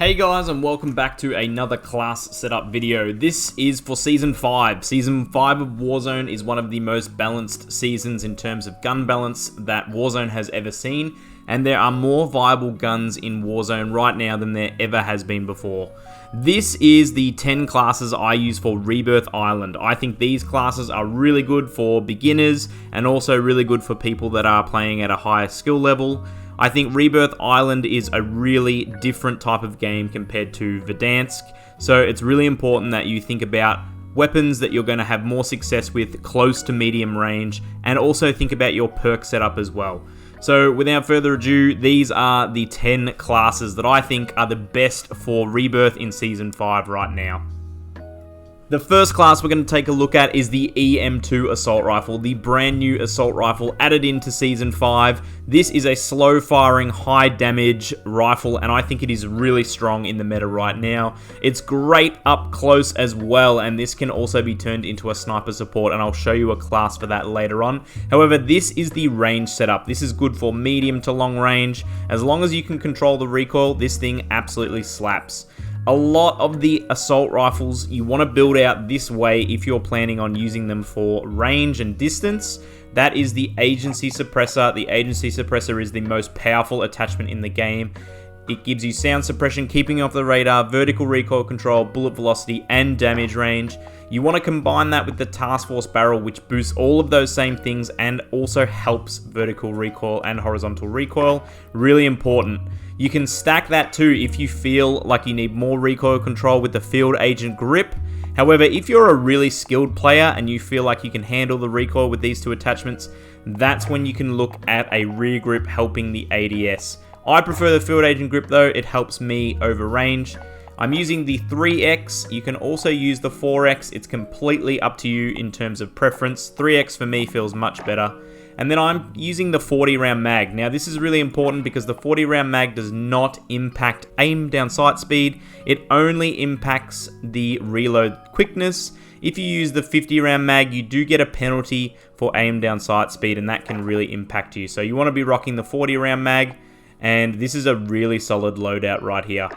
Hey guys, and welcome back to another class setup video. This is for Season 5. Season 5 of Warzone is one of the most balanced seasons in terms of gun balance that Warzone has ever seen, and there are more viable guns in Warzone right now than there ever has been before. This is the 10 classes I use for Rebirth Island. I think these classes are really good for beginners and also really good for people that are playing at a higher skill level. I think Rebirth Island is a really different type of game compared to Verdansk, so it's really important that you think about weapons that you're going to have more success with close to medium range, and also think about your perk setup as well. So without further ado, these are the 10 classes that I think are the best for Rebirth in Season 5 right now. The first class we're going to take a look at is the Em2 Assault Rifle, the brand new assault rifle added into Season 5. This is a slow-firing, high-damage rifle, and I think it is really strong in the meta right now. It's great up close as well, and this can also be turned into a sniper support, and I'll show you a class for that later on. However, this is the range setup. This is good for medium to long range. As long as you can control the recoil, this thing absolutely slaps. A lot of the assault rifles you want to build out this way if you're planning on using them for range and distance. That is the agency suppressor. The agency suppressor is the most powerful attachment in the game. It gives you sound suppression, keeping you off the radar, vertical recoil control, bullet velocity, and damage range. You want to combine that with the Task Force barrel, which boosts all of those same things and also helps vertical recoil and horizontal recoil. Really important. You can stack that too if you feel like you need more recoil control with the Field Agent grip. However, if you're a really skilled player and you feel like you can handle the recoil with these two attachments, that's when you can look at a rear grip helping the ADS. I prefer the Field Agent grip though, it helps me over range. I'm using the 3X, you can also use the 4X, it's completely up to you in terms of preference. 3X for me feels much better. And then I'm using the 40 round mag. Now this is really important because the 40 round mag does not impact aim down sight speed. It only impacts the reload quickness. If you use the 50 round mag, you do get a penalty for aim down sight speed, and that can really impact you. So you want to be rocking the 40 round mag, and this is a really solid loadout right here.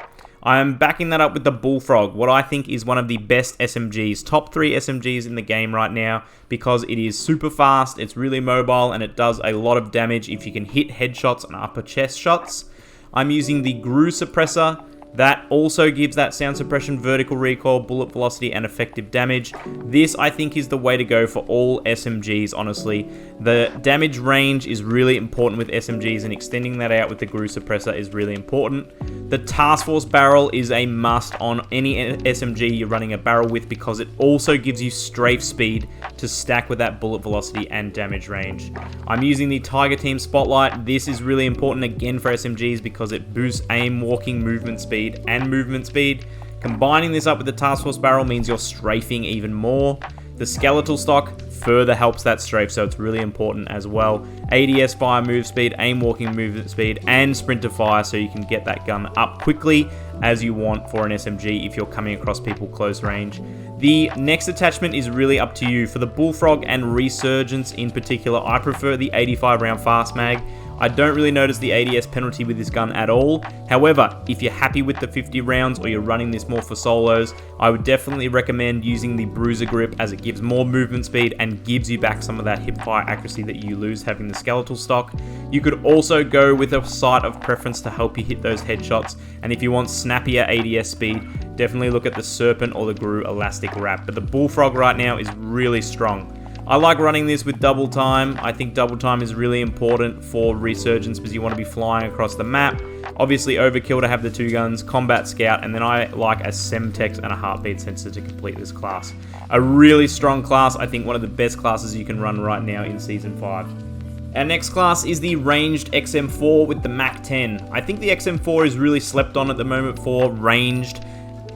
I'm backing that up with the Bullfrog, what I think is one of the best SMGs, top 3 SMGs in the game right now, because it is super fast, it's really mobile, and it does a lot of damage if you can hit headshots and upper chest shots. I'm using the GRU suppressor. That also gives that sound suppression, vertical recoil, bullet velocity, and effective damage. This, I think, is the way to go for all SMGs, honestly. The damage range is really important with SMGs, and extending that out with the GRU suppressor is really important. The Task Force barrel is a must on any SMG you're running a barrel with, because it also gives you strafe speed to stack with that bullet velocity and damage range. I'm using the Tiger Team Spotlight. This is really important again for SMGs because it boosts aim, walking, movement speed, and movement speed. Combining this up with the Task Force barrel means you're strafing even more. The skeletal stock further helps that strafe, so it's really important as well. ADS fire move speed, aim walking movement speed, and sprint to fire, so you can get that gun up quickly as you want for an SMG if you're coming across people close range. The next attachment is really up to you. For the Bullfrog and Resurgence in particular, I prefer the 85 round fast mag. I don't really notice the ADS penalty with this gun at all. However, if you're happy with the 50 rounds or you're running this more for solos, I would definitely recommend using the Bruiser grip, as it gives more movement speed and gives you back some of that hip-fire accuracy that you lose having the skeletal stock. You could also go with a sight of preference to help you hit those headshots, and if you want snappier ADS speed, definitely look at the Serpent or the GRU elastic wrap. But the Bullfrog right now is really strong. I like running this with double time. I think double time is really important for Resurgence because you want to be flying across the map. Obviously Overkill to have the 2 guns, Combat Scout, and then I like a Semtex and a Heartbeat Sensor to complete this class. A really strong class, I think one of the best classes you can run right now in Season 5. Our next class is the ranged XM4 with the Mac10. I think the XM4 is really slept on at the moment for ranged.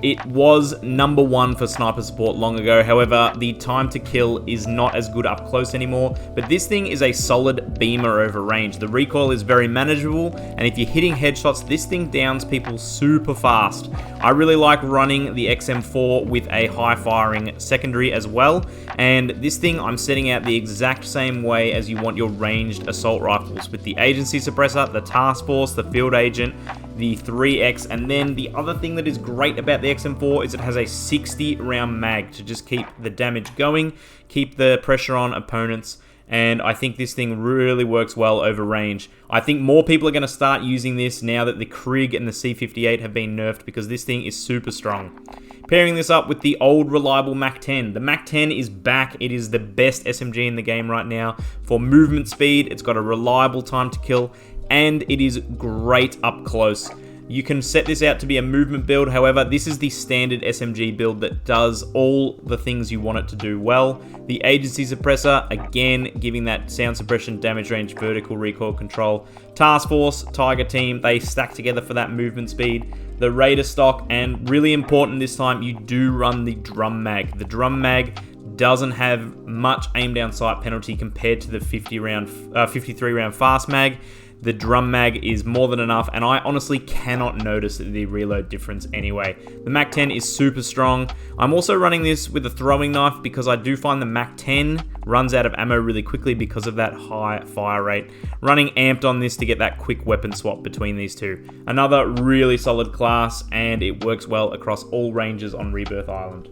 It was number 1 for sniper support long ago, however, the time to kill is not as good up close anymore, but this thing is a solid beamer over range. The recoil is very manageable, and if you're hitting headshots, this thing downs people super fast. I really like running the XM4 with a high firing secondary as well, and this thing I'm setting out the exact same way as you want your ranged assault rifles, with the agency suppressor, the Task Force, the Field Agent, the 3X, and then the other thing that is great about the XM4 is it has a 60 round mag to just keep the damage going, keep the pressure on opponents, and I think this thing really works well over range. I think more people are going to start using this now that the Krig and the C58 have been nerfed, because this thing is super strong. Pairing this up with the old reliable Mac10. The Mac10 is back. It is the best SMG in the game right now for movement speed. It's got a reliable time to kill, and it is great up close. You can set this out to be a movement build. However, this is the standard SMG build that does all the things you want it to do well. The agency suppressor, again, giving that sound suppression, damage range, vertical recoil control. Task Force, Tiger Team, they stack together for that movement speed. The Raider stock, and really important this time, you do run the drum mag. The drum mag doesn't have much aim down sight penalty compared to the 53 round fast mag. The drum mag is more than enough, and I honestly cannot notice the reload difference anyway. The Mac10 is super strong. I'm also running this with a throwing knife because I do find the Mac10 runs out of ammo really quickly because of that high fire rate. Running amped on this to get that quick weapon swap between these two. Another really solid class, and it works well across all ranges on Rebirth Island.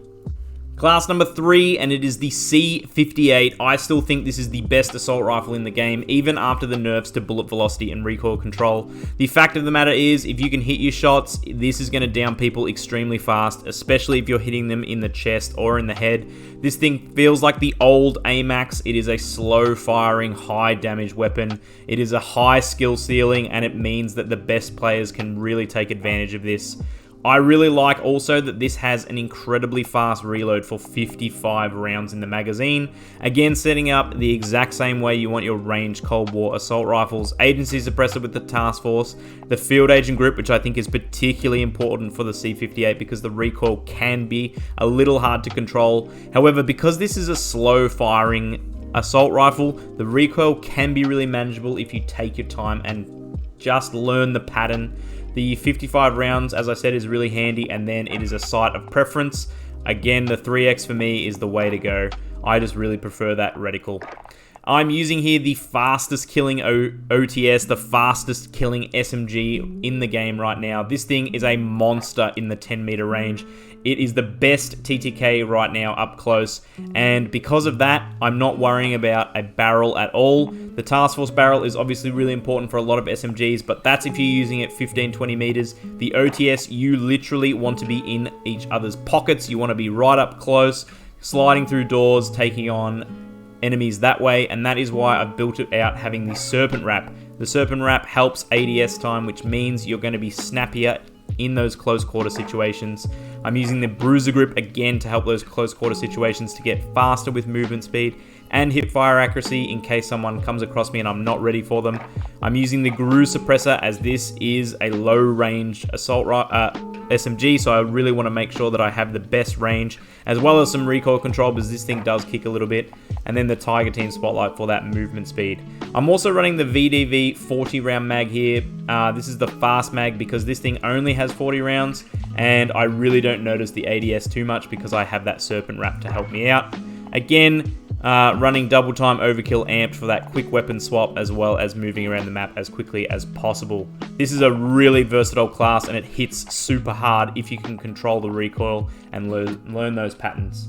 Class number 3, and it is the C58. I still think this is the best assault rifle in the game, even after the nerfs to bullet velocity and recoil control. The fact of the matter is, if you can hit your shots, this is going to down people extremely fast, especially if you're hitting them in the chest or in the head. This thing feels like the old AMAX. It is a slow-firing, high-damage weapon. It is a high skill ceiling, and it means that the best players can really take advantage of this. I really like also that this has an incredibly fast reload for 55 rounds in the magazine. Again, setting up the exact same way you want your ranged Cold War assault rifles. Agency suppressor with the Task Force. The field agent grip, which I think is particularly important for the C58 because the recoil can be a little hard to control. However, because this is a slow firing assault rifle, the recoil can be really manageable if you take your time and just learn the pattern. The 55 rounds, as I said, is really handy, and then it is a sight of preference. Again, the 3X for me is the way to go. I just really prefer that reticle. I'm using here the fastest killing OTS, the fastest killing SMG in the game right now. This thing is a monster in the 10 meter range. It is the best TTK right now up close, and because of that, I'm not worrying about a barrel at all. The Task Force barrel is obviously really important for a lot of SMGs, but that's if you're using it 15-20 meters. The OTS, you literally want to be in each other's pockets. You want to be right up close, sliding through doors, taking on enemies that way, and that is why I've built it out having the Serpent Wrap. The Serpent Wrap helps ADS time, which means you're going to be snappier in those close quarter situations. I'm using the Bruiser Grip again to help those close quarter situations to get faster with movement speed and hip fire accuracy in case someone comes across me and I'm not ready for them. I'm using the Guru Suppressor as this is a low range assault SMG, so I really want to make sure that I have the best range as well as some recoil control because this thing does kick a little bit, and then the Tiger Team Spotlight for that movement speed. I'm also running the VDV 40 round mag here. This is the fast mag because this thing only has 40 rounds, and I really don't notice the ADS too much because I have that Serpent Wrap to help me out. Again, running double time overkill amped for that quick weapon swap as well as moving around the map as quickly as possible. This is a really versatile class and it hits super hard if you can control the recoil and learn those patterns.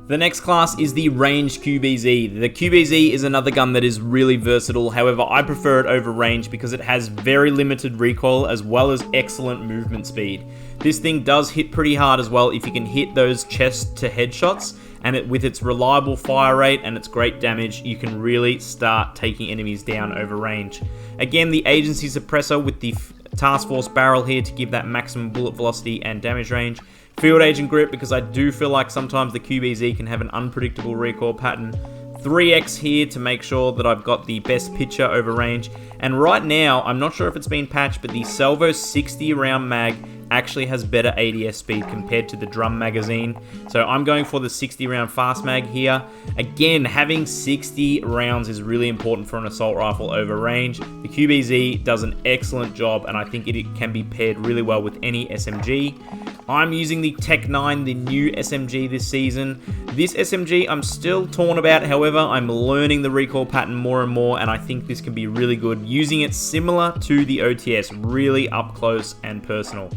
The next class is the ranged QBZ. The QBZ is another gun that is really versatile, however I prefer it over range because it has very limited recoil as well as excellent movement speed. This thing does hit pretty hard as well if you can hit those chest to head shots, and with its reliable fire rate and its great damage, you can really start taking enemies down over range. Again, the agency suppressor with the Task Force barrel here to give that maximum bullet velocity and damage range. Field agent grip because I do feel like sometimes the QBZ can have an unpredictable recoil pattern. 3X here to make sure that I've got the best picture over range. And right now, I'm not sure if it's been patched, but the Salvo 60 round mag actually has better ADS speed compared to the drum magazine. So I'm going for the 60 round fast mag here. Again, having 60 rounds is really important for an assault rifle over range. The QBZ does an excellent job, and I think it can be paired really well with any SMG. I'm using the TEC-9, the new SMG this season. This SMG I'm still torn about, however, I'm learning the recoil pattern more and more, and I think this can be really good, using it similar to the OTS, really up close and personal.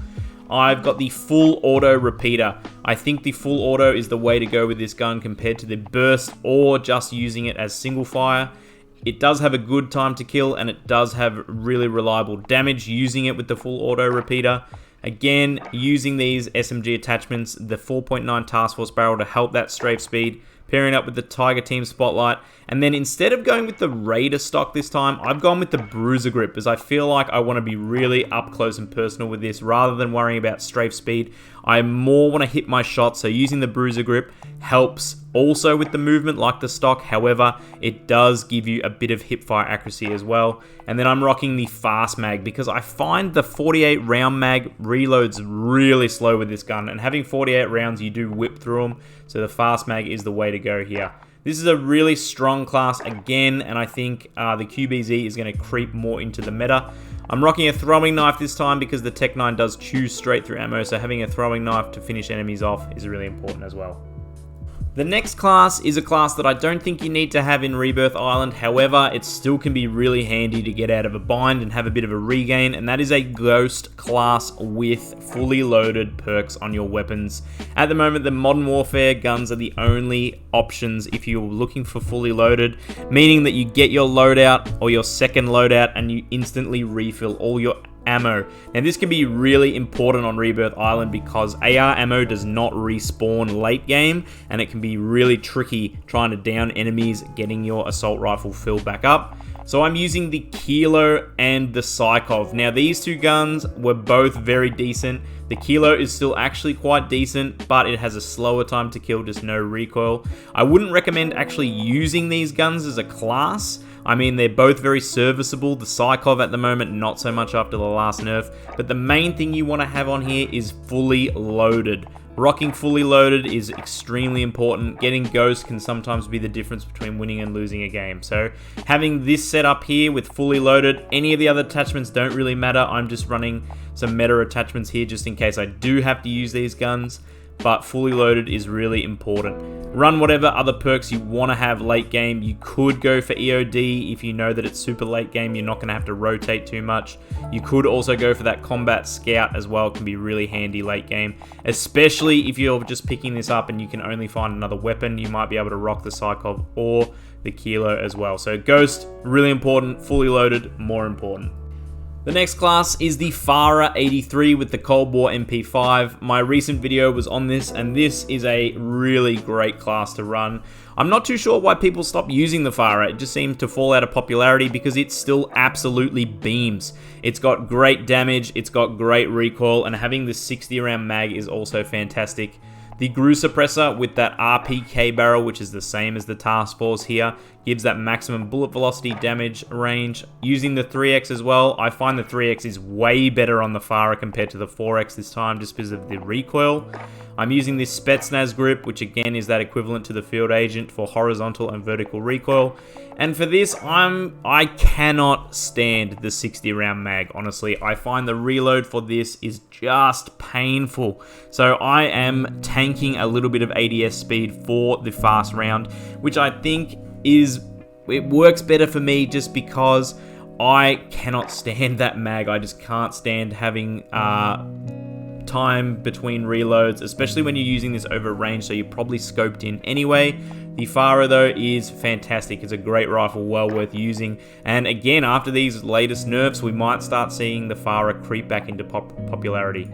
I've got the full auto repeater. I think the full auto is the way to go with this gun compared to the burst or just using it as single fire. It does have a good time to kill, and it does have really reliable damage using it with the full auto repeater. Again, using these SMG attachments, the 4.9 Task Force barrel to help that strafe speed, pairing up with the Tiger Team Spotlight, and then instead of going with the Raider stock this time, I've gone with the Bruiser Grip, as I feel like I want to be really up close and personal with this rather than worrying about strafe speed. I more want to hit my shots, so using the Bruiser Grip helps also with the movement like the stock. However, it does give you a bit of hipfire accuracy as well. And then I'm rocking the fast mag because I find the 48 round mag reloads really slow with this gun, and having 48 rounds you do whip through them, so the fast mag is the way to go here. This is a really strong class again, and I think the QBZ is going to creep more into the meta. I'm rocking a throwing knife this time because the TEC-9 does chew straight through ammo, so having a throwing knife to finish enemies off is really important as well. The next class is a class that I don't think you need to have in Rebirth Island, however, it still can be really handy to get out of a bind and have a bit of a regain, and that is a Ghost class with fully loaded perks on your weapons. At the moment, the Modern Warfare guns are the only options if you're looking for fully loaded, meaning that you get your loadout or your second loadout and you instantly refill all your ammo. Now this can be really important on Rebirth Island because AR ammo does not respawn late game, and it can be really tricky trying to down enemies getting your assault rifle filled back up. So I'm using the Kilo and the Psychov. Now these two guns were both very decent. The Kilo is still actually quite decent, but it has a slower time to kill, just no recoil. I wouldn't recommend actually using these guns as a class. I mean, they're both very serviceable. The Psychov at the moment, not so much after the last nerf. But the main thing you want to have on here is fully loaded. Rocking fully loaded is extremely important. Getting Ghost can sometimes be the difference between winning and losing a game. So having this set up here with fully loaded, any of the other attachments don't really matter. I'm just running some meta attachments here just in case I do have to use these guns. But fully loaded is really important. Run whatever other perks you want to have late game. You could go for EOD if you know that it's super late game. You're not going to have to rotate too much. You could also go for that Combat Scout as well. It can be really handy late game, especially if you're just picking this up and you can only find another weapon. You might be able to rock the Psychov or the Kilo as well. So Ghost, really important. Fully loaded, more important. The next class is the Fara 83 with the Cold War MP5. My recent video was on this, and this is a really great class to run. I'm not too sure why people stopped using the Fara. It just seemed to fall out of popularity because it still absolutely beams. It's got great damage, it's got great recoil, and having the 60 round mag is also fantastic. The Gru Suppressor with that RPK barrel, which is the same as the Task Force here, gives that maximum bullet velocity damage range. Using the 3X as well, I find the 3X is way better on the Fara compared to the 4X this time just because of the recoil. I'm using this Spetsnaz grip, which again is that equivalent to the Field Agent for horizontal and vertical recoil. And for this, I cannot stand the 60 round mag, honestly. I find the reload for this is just painful. So I am tanking a little bit of ADS speed for the fast round, which I think it works better for me just because I cannot stand that mag. I just can't stand having time between reloads, especially when you're using this over range, so you're probably scoped in anyway. The Fara though is fantastic. It's a great rifle, well worth using. And again, after these latest nerfs, we might start seeing the Fara creep back into popularity.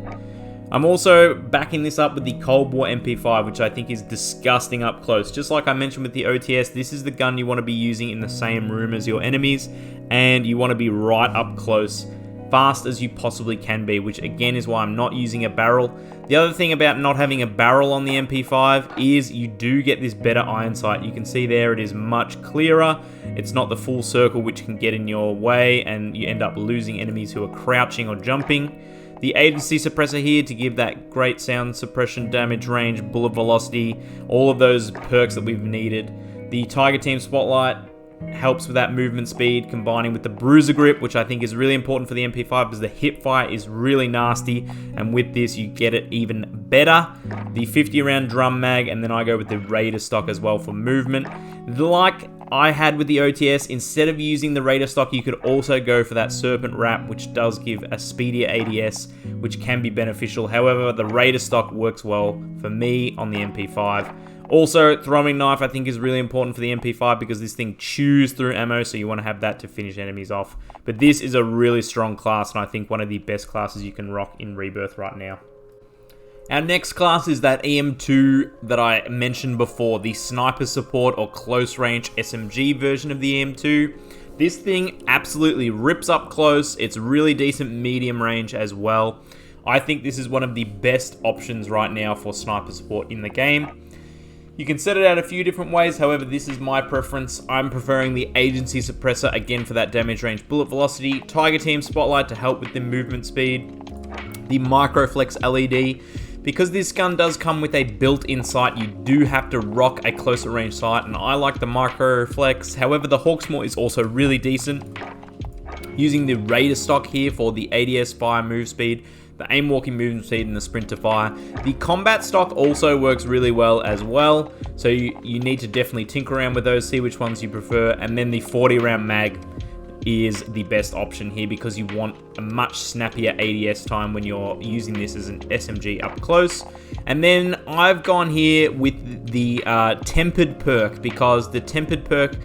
I'm also backing this up with the Cold War MP5, which I think is disgusting up close. Just like I mentioned with the OTS, this is the gun you want to be using in the same room as your enemies, and you want to be right up close, fast as you possibly can be, which again is why I'm not using a barrel. The other thing about not having a barrel on the MP5 is you do get this better iron sight. You can see there it is much clearer. It's not the full circle, which can get in your way and you end up losing enemies who are crouching or jumping. The agency suppressor here to give that great sound suppression, damage range, bullet velocity, all of those perks that we've needed. The Tiger Team Spotlight, helps with that movement speed, combining with the bruiser grip, which I think is really important for the MP5 because the hip fire is really nasty, and with this you get it even better. The 50 round drum mag, and then I go with the Raider stock as well for movement. Like I had with the OTS, instead of using the Raider stock, you could also go for that Serpent Wrap, which does give a speedier ADS, which can be beneficial. However, the Raider stock works well for me on the MP5. Also, throwing knife I think is really important for the MP5 because this thing chews through ammo, so you want to have that to finish enemies off. But this is a really strong class, and I think one of the best classes you can rock in Rebirth right now. Our next class is that EM2 that I mentioned before, the sniper support or close range SMG version of the EM2. This thing absolutely rips up close. It's really decent medium range as well. I think this is one of the best options right now for sniper support in the game. You can set it out a few different ways, however this is my preference. I'm preferring the Agency Suppressor, again for that damage range bullet velocity, Tiger Team Spotlight to help with the movement speed, the Microflex LED. Because this gun does come with a built-in sight, you do have to rock a closer range sight, and I like the Microflex. However, the Hawksmoor is also really decent. Using the Raider stock here for the ADS fire move speed, the aim walking movement speed, and the sprint to fire. The combat stock also works really well as well, so you need to definitely tinker around with those, see which ones you prefer. And then the 40 round mag is the best option here because you want a much snappier ADS time when you're using this as an SMG up close. And then I've gone here with the tempered perk, because the tempered perk,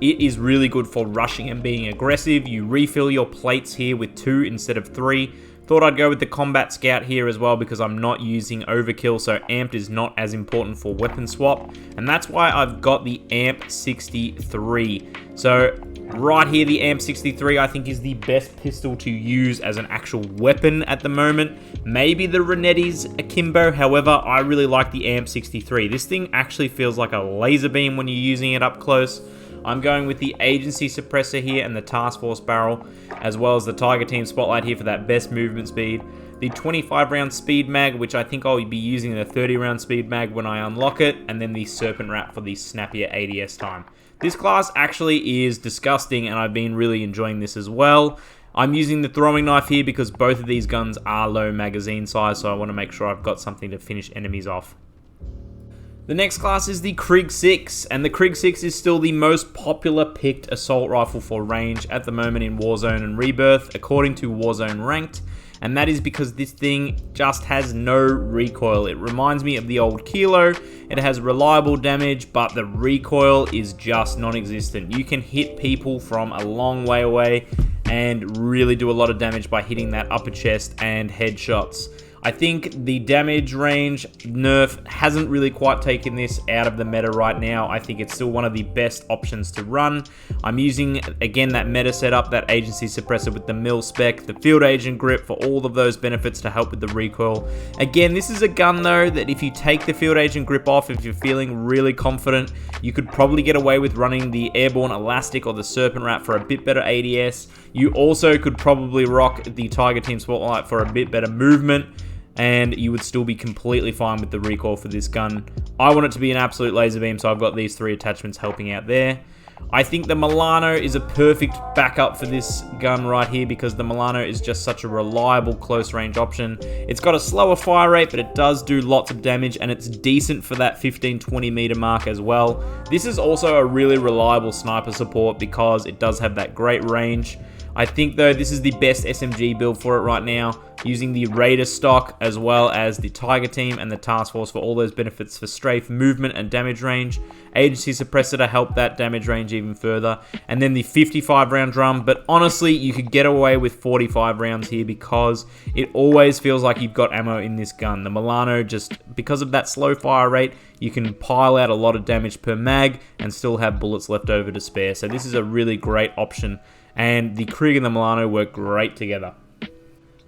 it is really good for rushing and being aggressive. You refill your plates here with 2 instead of 3. Thought I'd go with the Combat Scout here as well because I'm not using Overkill, so amped is not as important for weapon swap. And that's why I've got the AMP63. So right here, the AMP63 I think is the best pistol to use as an actual weapon at the moment. Maybe the Renetti's akimbo, however, I really like the AMP63. This thing actually feels like a laser beam when you're using it up close. I'm going with the Agency Suppressor here and the Task Force Barrel, as well as the Tiger Team Spotlight here for that best movement speed. The 25 round speed mag, which I think I'll be using the 30 round speed mag when I unlock it, and then the Serpent Wrap for the snappier ADS time. This class actually is disgusting, and I've been really enjoying this as well. I'm using the throwing knife here because both of these guns are low magazine size, so I want to make sure I've got something to finish enemies off. The next class is the Krig 6, and the Krig 6 is still the most popular picked assault rifle for range at the moment in Warzone and Rebirth, according to Warzone Ranked, and that is because this thing just has no recoil. It reminds me of the old Kilo. It has reliable damage, but the recoil is just non-existent. You can hit people from a long way away and really do a lot of damage by hitting that upper chest and headshots. I think the damage range nerf hasn't really quite taken this out of the meta right now. I think it's still one of the best options to run. I'm using, again, that meta setup, that Agency Suppressor with the mil spec, the Field Agent grip for all of those benefits to help with the recoil. Again, this is a gun though that if you take the Field Agent grip off, if you're feeling really confident, you could probably get away with running the Airborne Elastic or the Serpent Wrap for a bit better ADS. You also could probably rock the Tiger Team Spotlight for a bit better movement, and you would still be completely fine with the recoil for this gun. I want it to be an absolute laser beam, so I've got these 3 attachments helping out there. I think the Milano is a perfect backup for this gun right here because the Milano is just such a reliable close range option. It's got a slower fire rate, but it does do lots of damage, and it's decent for that 15-20 meter mark as well. This is also a really reliable sniper support because it does have that great range. I think though this is the best SMG build for it right now, using the Raider stock as well as the Tiger Team and the Task Force for all those benefits for strafe movement and damage range, Agency Suppressor to help that damage range even further, and then the 55 round drum. But honestly, you could get away with 45 rounds here because it always feels like you've got ammo in this gun. The Milano, just because of that slow fire rate, you can pile out a lot of damage per mag and still have bullets left over to spare. So this is a really great option, and the Krig and the Milano work great together.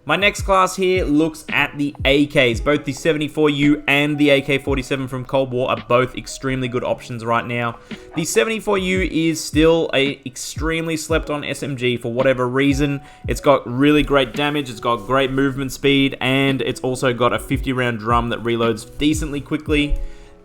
My next class here looks at the AKs. Both the 74U and the AK47 from Cold War are both extremely good options right now. The 74U is still a extremely slept on SMG for whatever reason. It's got really great damage, it's got great movement speed, and it's also got a 50 round drum that reloads decently quickly.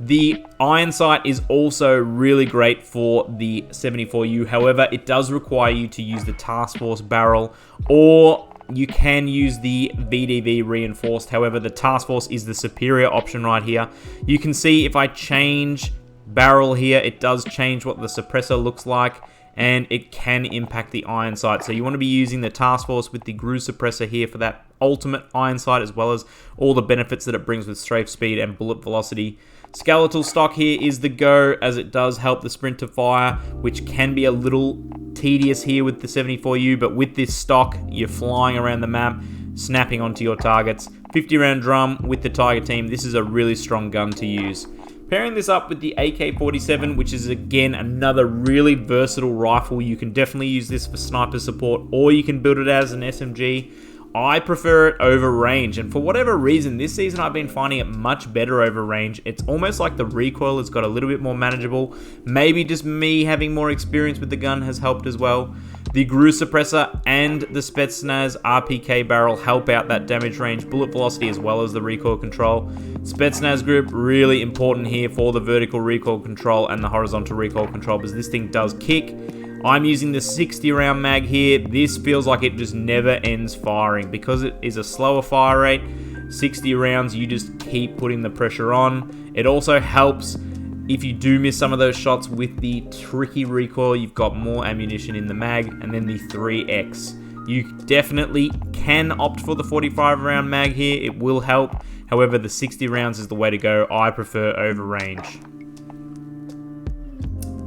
The iron sight is also really great for the 74U. However, it does require you to use the Task Force barrel, or you can use the VDV reinforced. However, the Task Force is the superior option right here. You can see if I change barrel here, it does change what the suppressor looks like, and it can impact the iron sight. So you want to be using the Task Force with the GRU suppressor here for that ultimate iron sight, as well as all the benefits that it brings with strafe speed and bullet velocity. Skeletal stock here is the go, as it does help the sprint to fire, which can be a little tedious here with the 74U, but with this stock, you're flying around the map, snapping onto your targets. 50 round drum with the Tiger team, this is a really strong gun to use. Pairing this up with the AK47, which is again another really versatile rifle. You can definitely use this for sniper support, or you can build it as an SMG. I prefer it over range, and for whatever reason, this season I've been finding it much better over range. It's almost like the recoil has got a little bit more manageable. Maybe just me having more experience with the gun has helped as well. The GRU suppressor and the Spetsnaz RPK barrel help out that damage range, bullet velocity, as well as the recoil control. Spetsnaz grip, really important here for the vertical recoil control and the horizontal recoil control, because this thing does kick. I'm using the 60 round mag here. This feels like it just never ends firing. Because it is a slower fire rate, 60 rounds, you just keep putting the pressure on. It also helps if you do miss some of those shots with the tricky recoil. You've got more ammunition in the mag, and then the 3X. You definitely can opt for the 45 round mag here. It will help. However, the 60 rounds is the way to go. I prefer over range.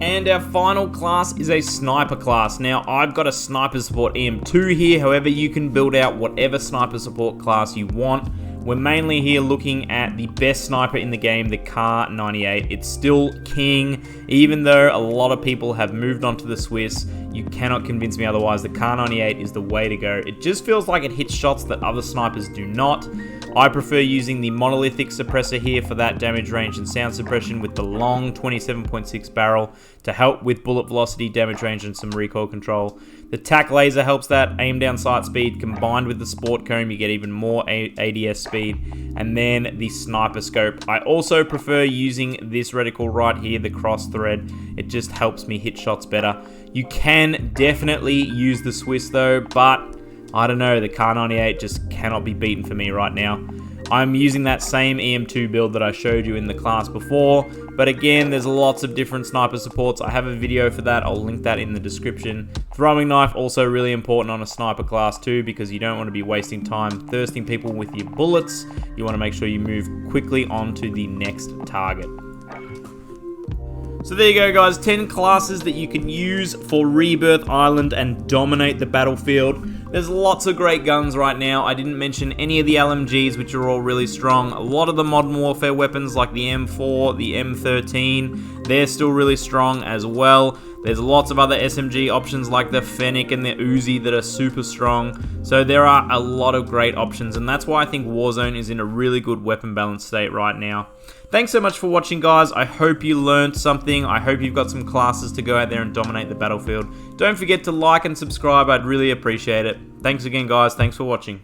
And our final class is a sniper class. Now, I've got a sniper support Em2 here. However, you can build out whatever sniper support class you want. We're mainly here looking at the best sniper in the game, the Kar98. It's still king, even though a lot of people have moved on to the Swiss. You cannot convince me otherwise. The Kar98 is the way to go. It just feels like it hits shots that other snipers do not. I prefer using the monolithic suppressor here for that damage range and sound suppression, with the long 27.6 barrel to help with bullet velocity, damage range, and some recoil control. The TAC laser helps that, aim down sight speed, combined with the sport comb, you get even more ADS speed. And then the sniper scope. I also prefer using this reticle right here, the cross thread. It just helps me hit shots better. You can definitely use the Swiss though, but I don't know, the Kar98 just cannot be beaten for me right now. I'm using that same Em2 build that I showed you in the class before, but again, there's lots of different sniper supports. I have a video for that, I'll link that in the description. Throwing knife, also really important on a sniper class too, because you don't want to be wasting time thirsting people with your bullets. You want to make sure you move quickly on to the next target. So there you go, guys, 10 classes that you can use for Rebirth Island and dominate the battlefield. There's lots of great guns right now. I didn't mention any of the LMGs, which are all really strong. A lot of the Modern Warfare weapons like the M4, the M13, they're still really strong as well. There's lots of other SMG options like the Fennec and the Uzi that are super strong. So there are a lot of great options, and that's why I think Warzone is in a really good weapon balance state right now. Thanks so much for watching, guys. I hope you learned something. I hope you've got some classes to go out there and dominate the battlefield. Don't forget to like and subscribe. I'd really appreciate it. Thanks again, guys. Thanks for watching.